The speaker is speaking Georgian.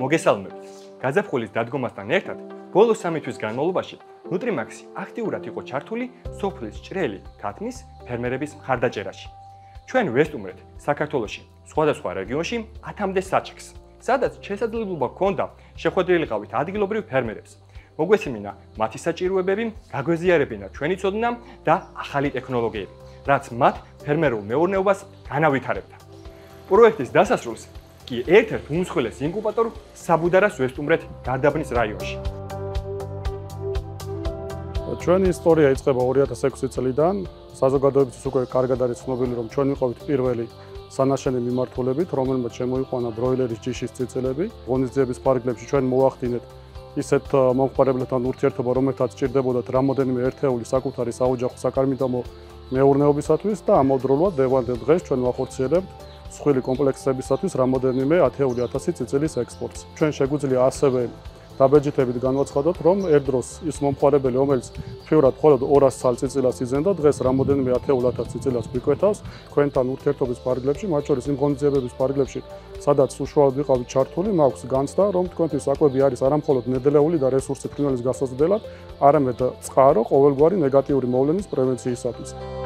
მოგესალმებით. გაზაფხულის დადგომასთან ერთად ბოლო 3 თვის განმავლობაში ნუტრიმაქსი აქტიურად იყო ჩართული სოფლის ჭრელი ქათმის ფერმერების მხარდაჭერაში. ჩვენ ვესტუმრეთ საქართველოში სხვადასხვა რეგიონში 1000-მდე საჩქს, სადაც შესაძლებლობა ჰქონდა შეხვედრილიყავით ადგილობრივ ფერმერებს. მოგვესმინა მათი საჭიროებები, გაგვეზიარებინა ჩვენი ცოდნა და ახალი ტექნოლოგიები, რაც მათ ფერმერულ მეურნეობას განავითარებდა. პროექტის დასასრულს კი ერთ-ერთ უმსხვილეს ინკუბატორ საბუდარას ვესტუმრეთ გარდაბნის რაიონში. ჩვენი ისტორია იწყება 2006 წლიდან. საზოგადოებისთვის უკვე კარგად არის ცნობილი, რომ ჩვენ ვიყავით პირველი სანაშენე მიმართულებით, რომელმაც შემოიყვანა ბროილერის ჯიშის წიწილები. ღონისძიების ფარგლებში ჩვენ მოვახდინეთ ისეთ მომხმარებლებთან ურთიერთობა, რომელთაც სჭირდებოდათ რამოდენიმე ერთეული საკუთარი საოჯახო საკარმიდამო მეურნეობისათვის და ამავდროულად დღევანდელ დღეს ჩვენ ვახორციელებთ მსხვილი კომპლექსებისათვის რამოდენიმე 10,000 წიწილის ექსპორტს. ჩვენ შეგვიძლია ასევე დაბეჭდებით განვაცხადოთ, რომ ერთ დროს ის მომხმარებელი, რომელიც ფიურად მხოლოდ 200 ცალ წიწილას იძენდა, დღეს რამოდენიმე 10,000 წიწილას გვიკვეთავს თქვენთან ურთიერთობის ფარგლებში, მათ შორის იმ ღონისძიებების ფარგლებში, სადაც უშუალოდ ვიყავით ჩართული, მაქვს განცდა, რომ თქვენთვის საკვები არის არა მხოლოდ ნედლეული და რესურსი ფრინველის გასაზრდელად, არამედ წყარო ყოველგვარი ნეგატიური მოვლენის პრევენციისათვის.